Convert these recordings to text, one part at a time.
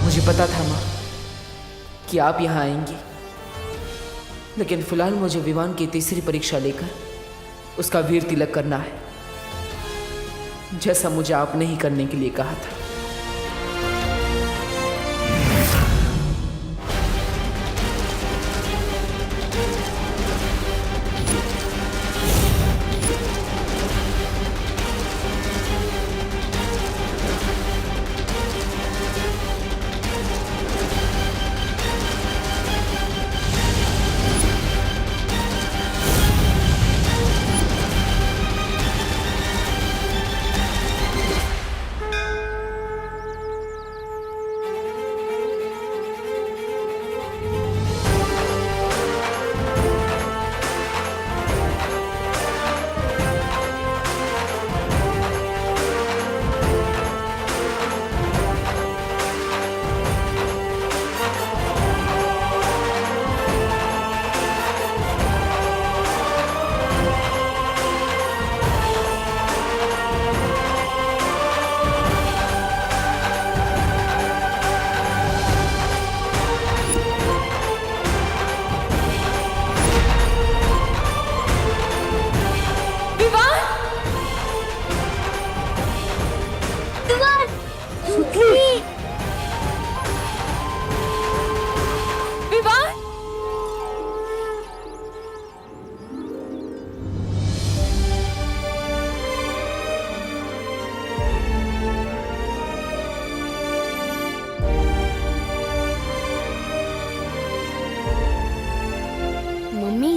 मुझे पता था माँ कि आप यहाँ आएंगी, लेकिन फिलहाल मुझे विमान की तीसरी परीक्षा लेकर उसका वीर तिलक करना है, जैसा मुझे आपने ही करने के लिए कहा था।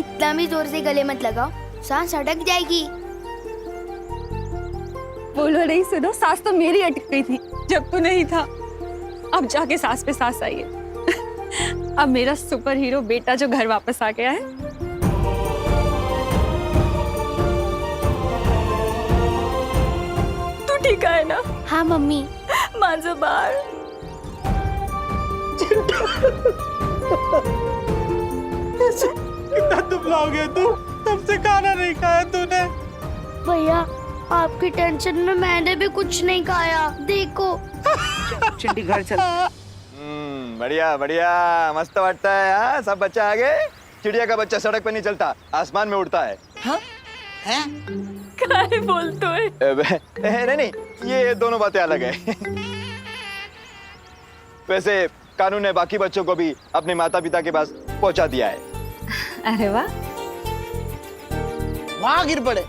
इतना भी जोर से गले मत लगाओ, सांस अटक जाएगी। बोलो नहीं, सुनो, सांस तो मेरी अटक गई थी जब तू नहीं था। अब जाके सांस पे सांस आई है। अब मेरा सुपर हीरो बेटा जो घर वापस आ गया है। तू ठीक है ना? हाँ मम्मी। माझं बाळ। कितना दुबला हो गया तू, तब से खाना नहीं खाया तूने। भैया आपकी टेंशन में मैंने भी कुछ नहीं खाया, देखो। चिंटी घर चल। बढ़िया बढ़िया, मस्त वाटता है। हाँ, सब बच्चा आ गए। चिड़िया का बच्चा सड़क पे नहीं चलता, आसमान में उड़ता है। हाँ? क्या बोलते हैं? नहीं, ये दोनों बातें अलग है। वैसे कानून ने बाकी बच्चों को भी अपने माता पिता के पास पहुंचा दिया है। अरे वाह, वहाँ गिर पड़े।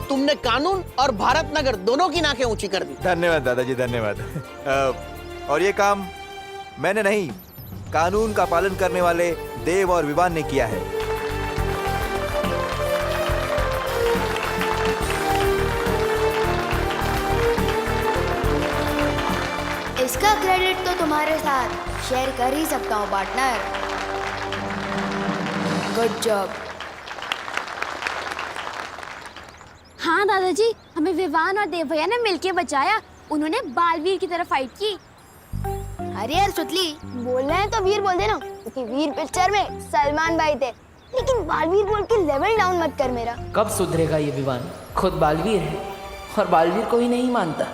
तुमने कानून और भारत नगर दोनों की नाकें ऊंची कर दी। धन्यवाद दादाजी, धन्यवाद। और ये काम मैंने नहीं, कानून का पालन करने वाले देव और विवान ने किया है। इसका क्रेडिट तो तुम्हारे साथ शेयर कर ही सकता हूँ पार्टनर। Good job. हाँ दादाजी, हमें विवान और देव भैया ने मिलके बचाया। उन्होंने बालवीर की तरफ फाइट की। अरे यार सुतली, बोलना है तो वीर बोल देना, क्योंकि वीर पिक्चर में सलमान भाई थे। लेकिन बालवीर बोल के लेवल डाउन मत कर मेरा। कब सुधरेगा ये विवान? खुद बालवीर है और बालवीर को ही नहीं मानता।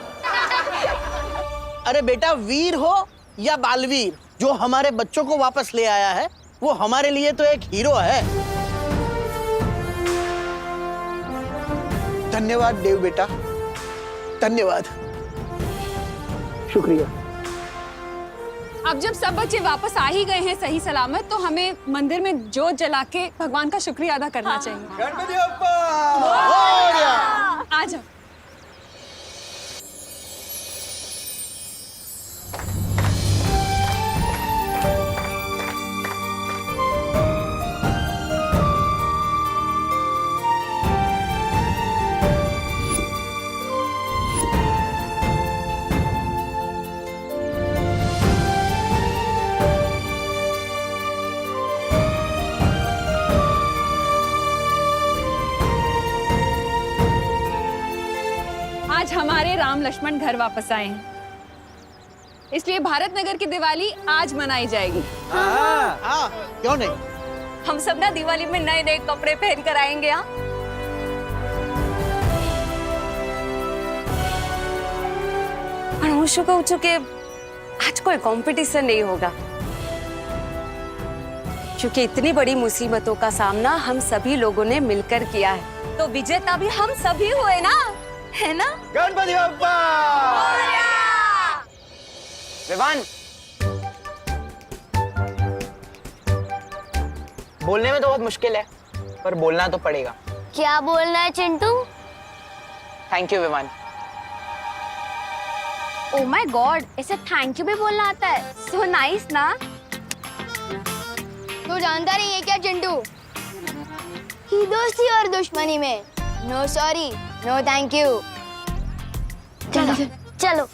अरे बेटा, वीर हो या बालवीर, जो हमारे बच्चों को वापस ले आया है वो हमारे लिए तो एक हीरो है। धन्यवाद देव बेटा, धन्यवाद। शुक्रिया। अब जब सब बच्चे वापस आ ही गए हैं सही सलामत, तो हमें मंदिर में जोत जला के भगवान का शुक्रिया अदा करना चाहिए। गणपति बप्पा! आ जाओ। आज हमारे राम लक्ष्मण घर वापस आए हैं, इसलिए भारत नगर की दिवाली आज मनाई जाएगी। हाँ, क्यों नहीं? हम सब ना दिवाली में नए नए कपड़े पहन कर आएंगे। यहाँ अनहोशों को उचो के आज कोई कंपटीशन नहीं होगा, क्योंकि इतनी बड़ी मुसीबतों का सामना हम सभी लोगों ने मिलकर किया है, तो विजेता भी हम सभी हुए ना, है ना? गणपति बप्पा! विवान, बोलने में तो बहुत मुश्किल है, पर बोलना तो पड़ेगा। क्या बोलना है Chintu? Thank you Vivaan. Oh my god, ऐसे थैंक यू भी बोलना आता है? सो नाइस ना? तू जानता नहीं है क्या चिंटू कि दोस्ती और दुश्मनी में no sorry no thank you. चलो चलो।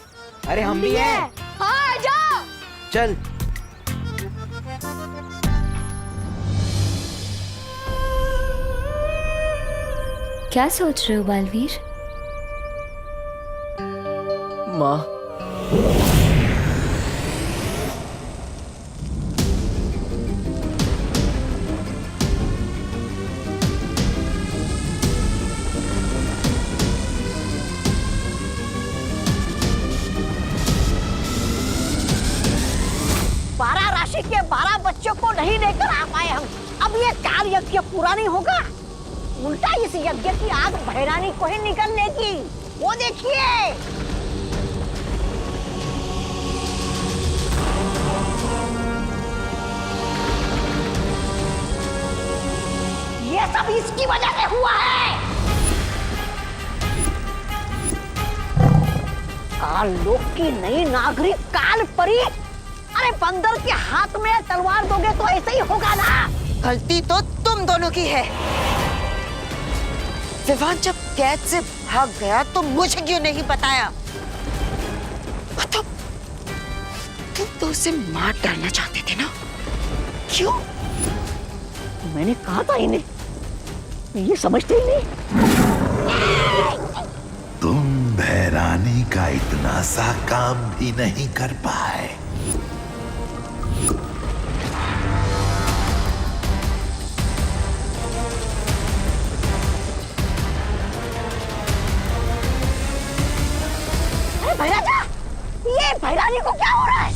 अरे हम भी हैं। हाँ जाओ। चल। क्या सोच रहे हो बालवीर? माँ, बारह राशि के 12 बच्चों को नहीं लेकर आ पाए हम। अब ये काल यज्ञ पूरा नहीं होगा, उल्टा इस यज्ञ की आग भैरानी को ही निकलने की। वो देखिए, ये सब इसकी वजह से हुआ है। काल लोक की नई नागरिक काल परी, अरे बंदर के हाथ में तलवार दोगे तो ऐसे ही होगा ना। गलती तो तुम दोनों की है। विवान जब कैद से भाग गया तो मुझे क्यों नहीं बताया? तो तुम तो उसे मार डालना चाहते थे ना? क्यों? मैंने कहा था इन्हें, ये समझते ही नहीं। तुम भैरानी का इतना सा काम भी नहीं कर पाए। अरे भैराजा, ये भैरानी को क्या हो रहा है?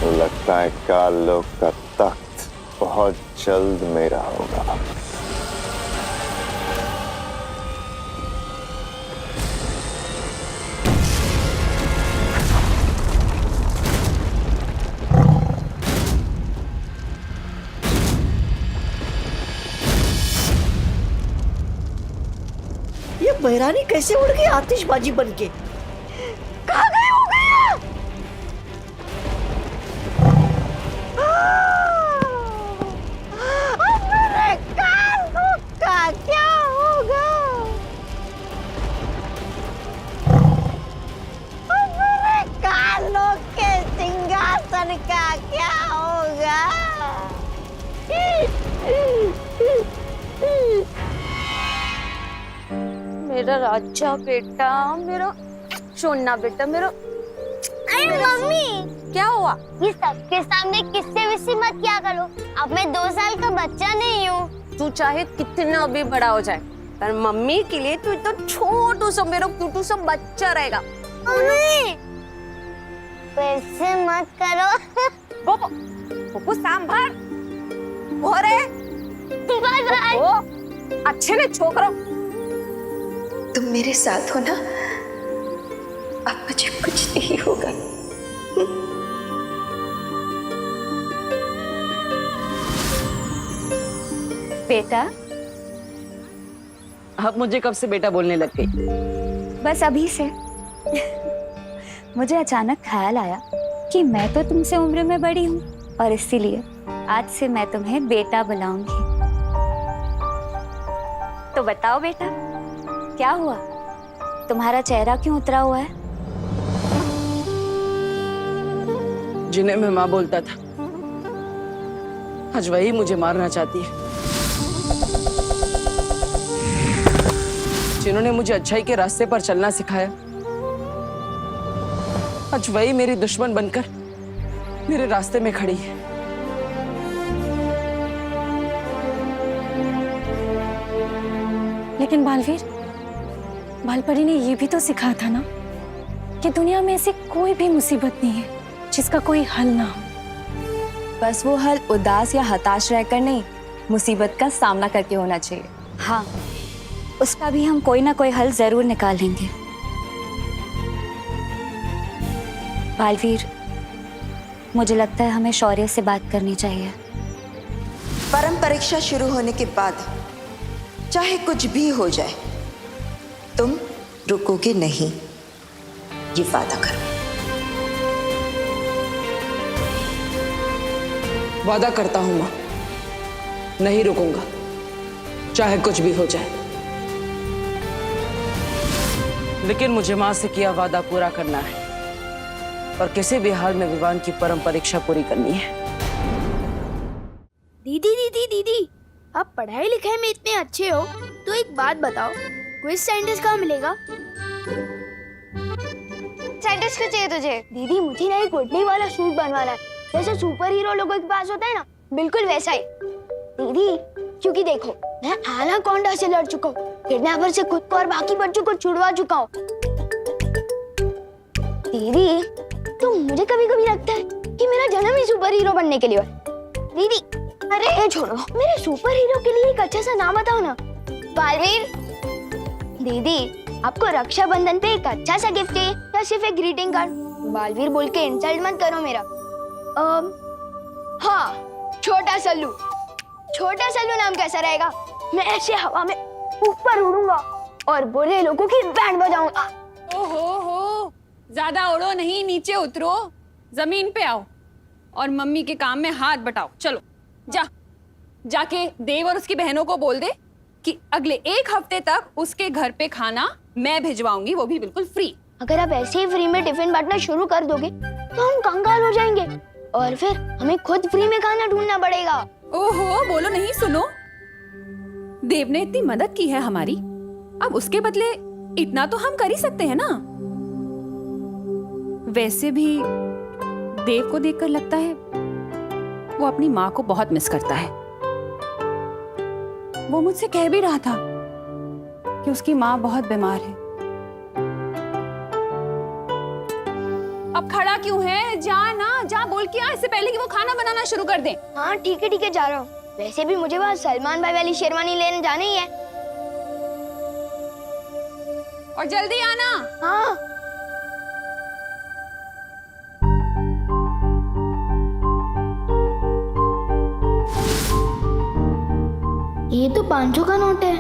तो लगता है काल लोक का तख्त बहुत जल्द मेरा होगा। ये भैरानी कैसे उड़ गई आतिशबाजी बनके? कहाँ गई हो गया? अब मेरे काल का क्या होगा? अब मेरे काल के सिंहासन का क्या होगा? मेरा राजा बेटा, मेरा सोना बेटा, मेरा। अरे मम्मी, क्या हुआ? ये सबके सामने किस्से विस्से मत किया करो। अब मैं 2 साल का बच्चा नहीं हूँ। तू चाहे कितना भी बड़ा हो जाए, पर मम्मी के लिए तू तो छोटू सा मेरा क्यूटू सा बच्चा रहेगा। मम्मी, वैसे मत करो। पोपो, पोपो सांभर, ओरे, बाय बाय। ओ, अच्छे ने छोकरो। तुम मेरे साथ हो ना, अब मुझे कुछ नहीं होगा। बेटा, अब मुझे कब से बेटा बोलने लग गई? बस अभी से। मुझे अचानक ख्याल आया कि मैं तो तुमसे उम्र में बड़ी हूँ, और इसीलिए आज से मैं तुम्हें बेटा बुलाऊंगी। तो बताओ बेटा, क्या हुआ? तुम्हारा चेहरा क्यों उतरा हुआ है? जिन्हें मैं माँ बोलता था, आज वही मुझे मारना चाहती है। जिन्होंने मुझे अच्छाई के रास्ते पर चलना सिखाया, आज वही मेरी दुश्मन बनकर मेरे रास्ते में खड़ी है। लेकिन बालवीर, बालपरी ने ये भी तो सिखाया था ना कि दुनिया में ऐसी कोई भी मुसीबत नहीं है जिसका कोई हल ना हो। बस वो हल उदास या हताश रहकर नहीं, मुसीबत का सामना करके होना चाहिए। हाँ, उसका भी हम कोई ना कोई हल जरूर निकालेंगे। बालवीर, मुझे लगता है हमें शौर्य से बात करनी चाहिए। परम परीक्षा शुरू होने के बाद चाहे कुछ भी हो जाए, तुम रुकोगे नहीं, ये वादा करो। वादा करता हूं मां, नहीं रुकूंगा, चाहे कुछ भी हो जाए। लेकिन मुझे मां से किया वादा पूरा करना है और किसी भी हाल में विवान की परम परीक्षा पूरी करनी है। दीदी दीदी दीदी, आप पढ़ाई लिखाई में इतने अच्छे हो तो एक बात बताओ, क्विज साइंटिस्ट कहाँ मिलेगा? साइंटिस्ट क्यों चाहिए तुझे? दीदी मुझे ना एक उड़ने वाला सूट बनवाना है, जैसे सुपर हीरो लोगों के पास होता है ना, बिल्कुल वैसा ही। दीदी क्योंकि देखो, मैं एनाकोंडा से लड़ चुका हूँ, किडनैपर से खुद को और बाकी बच्चों को छुड़वा चुका हूँ। दीदी तो मुझे कभी कभी लगता है कि मेरा जन्म ही सुपर हीरो बनने के लिए है। दीदी अरे छोड़ो, मेरे सुपर हीरो के लिए एक अच्छा सा नाम बताओ ना। बालवीर दीदी, आपको रक्षाबंधन पे एक अच्छा सा गिफ्ट चाहिए या सिर्फ एक ग्रीटिंग कार्ड? बालवीर बोल के इंसल्ट मत करो मेरा। हाँ, छोटा सल्लू। छोटा सल्लू नाम कैसा रहेगा? मैं ऐसे हवा में ऊपर उड़ूंगा और बुरे लोगों की बैंड बजाऊंगा। ओहो, ज्यादा उड़ो नहीं, नीचे उतरो, जमीन पे आओ और मम्मी के काम में हाथ बटाओ। चलो जाके देव और उसकी बहनों को बोल दे कि अगले 1 हफ्ते तक उसके घर पे खाना मैं भिजवाऊंगी, वो भी बिल्कुल फ्री। अगर आप ऐसे ही फ्री में टिफिन बांटना शुरू कर दोगे तो हम कंगाल हो जाएंगे और फिर हमें खुद फ्री में खाना ढूंढना पड़ेगा। ओहो, बोलो नहीं, सुनो, देव ने इतनी मदद की है हमारी, अब उसके बदले इतना तो हम कर ही सकते हैं ना। वैसे भी देव को देखकर लगता है वो अपनी माँ को बहुत मिस करता है। वो मुझसे कह भी रहा था कि उसकी माँ बहुत बीमार है। अब खड़ा क्यों है? जा बोल के आ, इससे पहले कि वो खाना बनाना शुरू कर दे। हाँ ठीक है, जा रहा हूँ। वैसे भी मुझे वहाँ सलमान भाई वाली शेरवानी लेने जाना ही है। और जल्दी आना। हाँ। ये तो 500 का नोट है।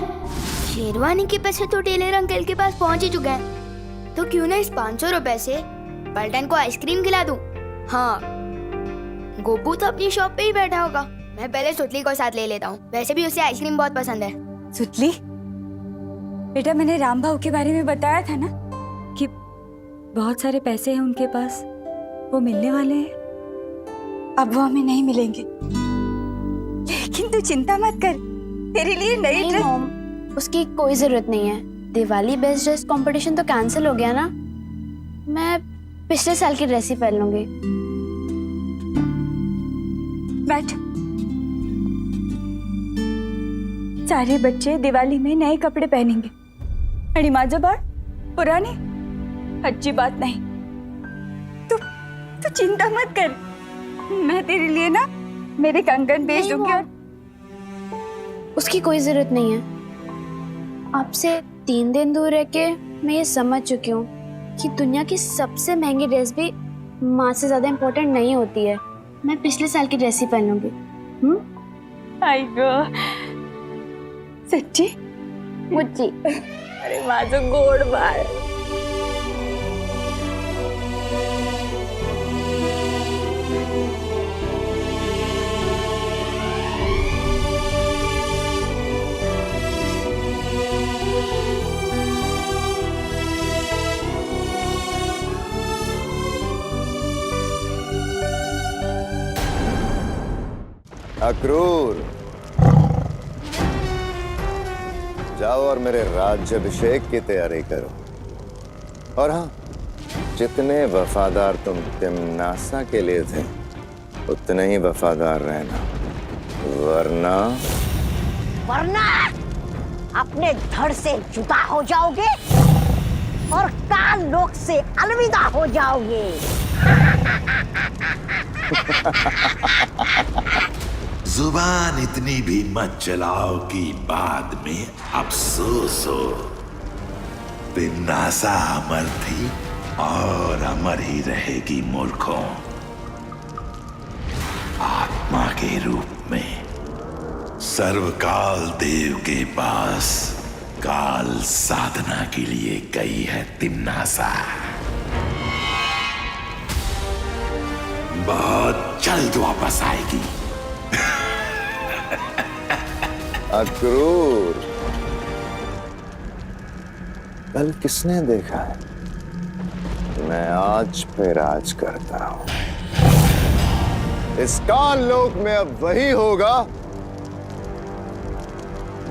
शेरवानी के पैसे तो टेलर अंकल के पास पहुंच ही चुके हैं, तो क्यों ना इस 500 रुपए से पलटन को आइसक्रीम खिला दूं। हाँ, गोपू तो अपनी शॉप पे ही बैठा होगा, मैं पहले सुतली को साथ ले लेता हूँ, वैसे भी उसे आइसक्रीम बहुत पसंद है। सुतली बेटा, मैंने राम भाऊ के बारे में बताया था ना कि बहुत सारे पैसे हैं उनके पास, वो मिलने वाले हैं। अब वो हमें नहीं मिलेंगे, लेकिन तू चिंता मत कर, तेरे लिए नई ड्रेस। मॉम, उसकी कोई जरूरत नहीं है। दिवाली बेस्ट ड्रेस कंपटीशन तो कैंसिल हो गया ना, मैं पिछले साल की ड्रेस ही पहन लूंगी। बैठ। सारे बच्चे दिवाली में नए कपड़े पहनेंगे, अड़ी माँ जब पुराने, अच्छी बात नहीं। तू चिंता मत कर, मैं तेरे लिए ना मेरे कंगन भेज दूंगी। और उसकी कोई जरूरत नहीं है। आपसे 3 दिन दूर रह के मैं ये समझ चुकी हूँ कि दुनिया की सबसे महंगी ड्रेस भी माँ से ज्यादा इम्पोर्टेंट नहीं होती है। मैं पिछले साल की ड्रेस ही पहन लूंगी। आई गो, सच्ची मुच्ची। अरे माझं गोड बाळ। अक्रूर, जाओ और मेरे राज्याभिषेक की तैयारी करो। और हाँ, जितने वफादार तुम तिमनासा के लिए थे उतने ही वफादार रहना, वरना अपने धड़ से जुदा हो जाओगे और काल लोक से अलविदा हो जाओगे। जुबान इतनी भी मत चलाओ कि बाद में अफसोस हो। तिम्नासा अमर थी और अमर ही रहेगी मूर्खों। आत्मा के रूप में सर्वकाल देव के पास काल साधना के लिए गई है तिम्नासा। बहुत जल्द वापस आएगी। अक्रूर, कल किसने देखा है? मैं आज पे राज करता हूं। इस काल लोक में अब वही होगा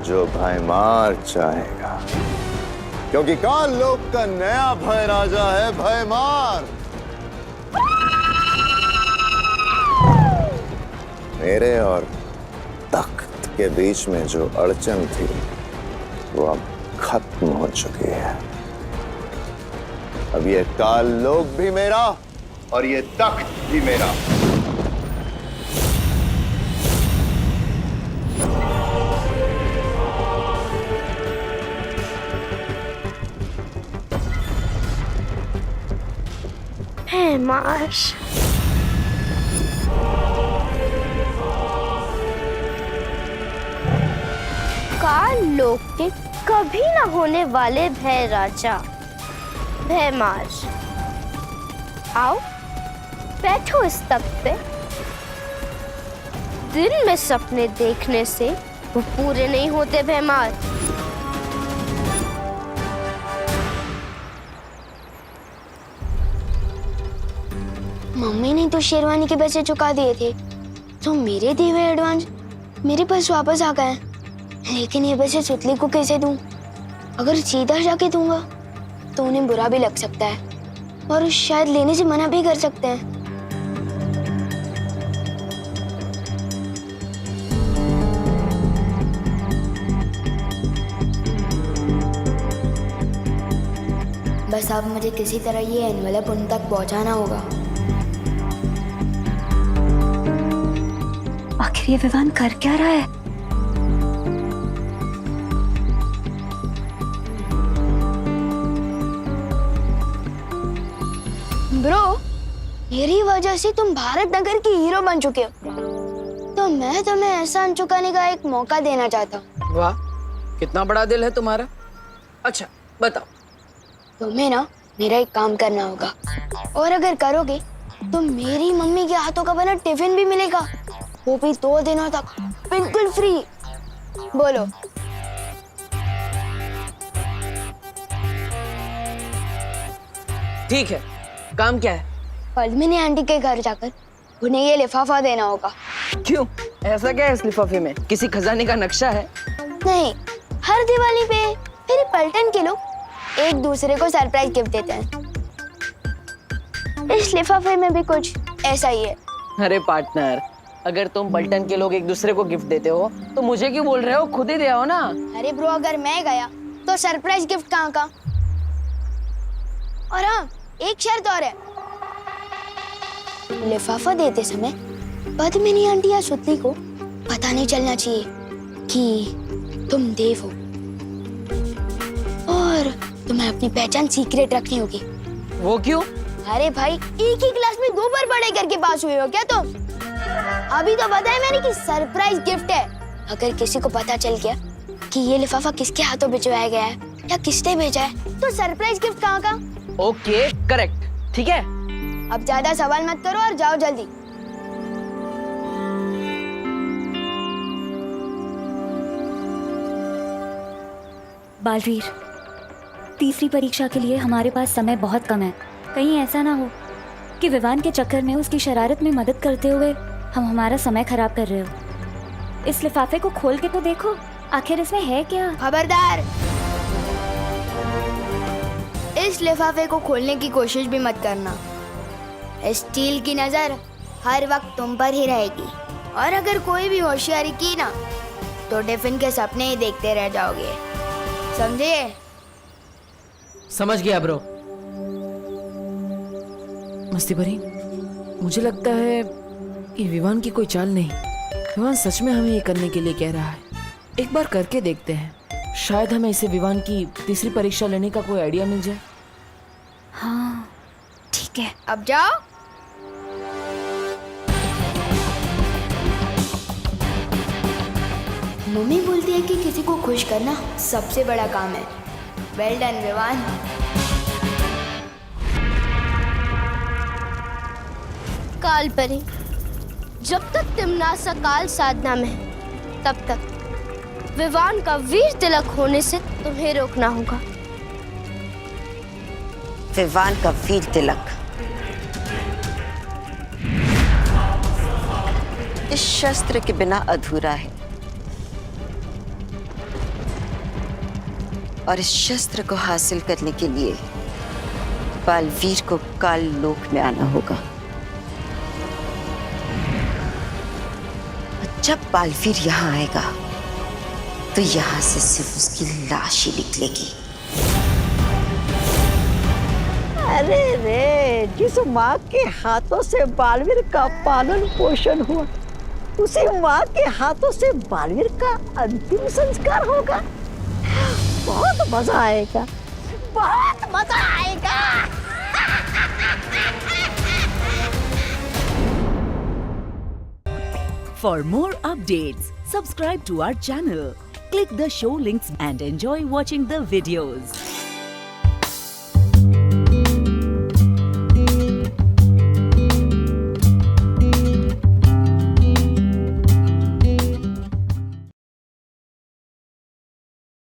जो भयमार चाहेगा, क्योंकि काल लोक का नया भय राजा है भयमार। मेरे और तख्त के बीच में जो अड़चन थी वो अब खत्म हो चुकी है। अब ये काल लोक भी मेरा और ये तख्त भी मेरा। मार्श, काल लोक के कभी न होने वाले भय राजा भय मार्श, आओ बैठो इस तख्त पे। दिन में सपने देखने से वो पूरे नहीं होते भयमार। मम्मी ने तो शेरवानी के पैसे चुका दिए थे, तो मेरे दिए हुए एडवांस मेरे पास वापस आ गए। लेकिन ये पैसे सुतली को कैसे दूं? अगर सीधा जाके दूंगा तो उन्हें बुरा भी लग सकता है और शायद लेने से मना भी कर सकते हैं। बस अब मुझे किसी तरह ये एनवेलप उन तक पहुंचाना होगा। आखिर ये विवान कर क्या रहा है? ब्रो, मेरी वजह से तुम भारत नगर की हीरो बन चुके हो, तो मैं तुम्हें एहसान चुकाने का एक मौका देना चाहता हूँ। वाह, कितना बड़ा दिल है तुम्हारा। अच्छा बताओ। तुम्हें ना मेरा एक काम करना होगा, और अगर करोगे तो मेरी मम्मी के हाथों का बना टिफिन भी मिलेगा, वो भी 2 दिनों तक बिल्कुल फ्री। बोलो। ठीक है, काम क्या है? पद्मिनी आंटी के घर जाकर उन्हें ये लिफाफा देना होगा। क्यों, ऐसा क्या है इस लिफाफे में? किसी खजाने का नक्शा है? नहीं, हर दिवाली पे मेरे पलटन के लोग एक दूसरे को सरप्राइज गिफ्ट देते हैं। इस लिफाफे में भी कुछ ऐसा ही है। अरे पार्टनर, अगर तुम पलटन के लोग एक दूसरे को गिफ्ट देते हो तो मुझे क्यों बोल रहे हो? खुद ही दे आओ ना। अरे ब्रो, अगर मैं गया तो सरप्राइज गिफ्ट कहाँ का? और हाँ, एक शर्त और है। लिफाफा देते समय पद्मिनी आंटी या सुतली को पता नहीं चलना चाहिए कि तुम देव हो, और तुम्हें अपनी पहचान सीक्रेट रखनी होगी। वो क्यों? अरे भाई, एक ही क्लास में 2 बार पढ़ाई करके पास हुए हो क्या तुम? अभी तो बताया मैंने कि सरप्राइज गिफ्ट है। अगर किसी को पता चल गया कि ये लिफाफा किसके हाथों भिजवाया गया है या किसने भेजा है, तो सरप्राइज गिफ्ट कहाँ का? ओके, करेक्ट, ठीक है। अब ज्यादा सवाल मत करो और जाओ जल्दी। बालवीर, तीसरी परीक्षा के लिए हमारे पास समय बहुत कम है। कहीं ऐसा ना हो कि विवान के चक्कर में उसकी शरारत में मदद करते हुए हम हमारा समय खराब कर रहे हो। इस लिफाफे को खोल के तो देखो, आखिर इसमें है क्या? खबरदार, इस लिफाफे को खोलने की कोशिश भी मत करना। स्टील की नजर हर वक्त तुम पर ही रहेगी, और अगर कोई भी होशियारी की ना तो टिफिन के सपने ही देखते रह जाओगे। समझे? समझ गया ब्रो। मस्ती भरी, मुझे लगता है ये विवान की कोई चाल नहीं। विवान सच में हमें ये करने के लिए कह रहा है। एक बार करके देखते हैं, शायद हमें इसे विवान की तीसरी परीक्षा लेने का कोई आइडिया मिल जाए। हाँ ठीक है। अब जाओ। मम्मी बोलती है कि किसी को खुश करना सबसे बड़ा काम है। Well done Vivaan. काल परी, जब तक तिमनासा काल साधना में है, तब तक विवान का वीर तिलक होने से तुम्हें रोकना होगा। विवान का वीर तिलक इस शस्त्र के बिना अधूरा है, और इस शस्त्र को हासिल करने के लिए बालवीर को काल लोक में आना होगा। जब बालवीर यहाँ आएगा तो यहाँ से सिर्फ उसकी लाश ही निकलेगी। अरे रे, जिस माँ के हाथों से बालवीर का पालन पोषण हुआ, उसी माँ के हाथों से बालवीर का अंतिम संस्कार होगा। बहुत मजा आएगा, बहुत मजा आएगा। For more updates, subscribe to our channel, click the show links and enjoy watching the videos.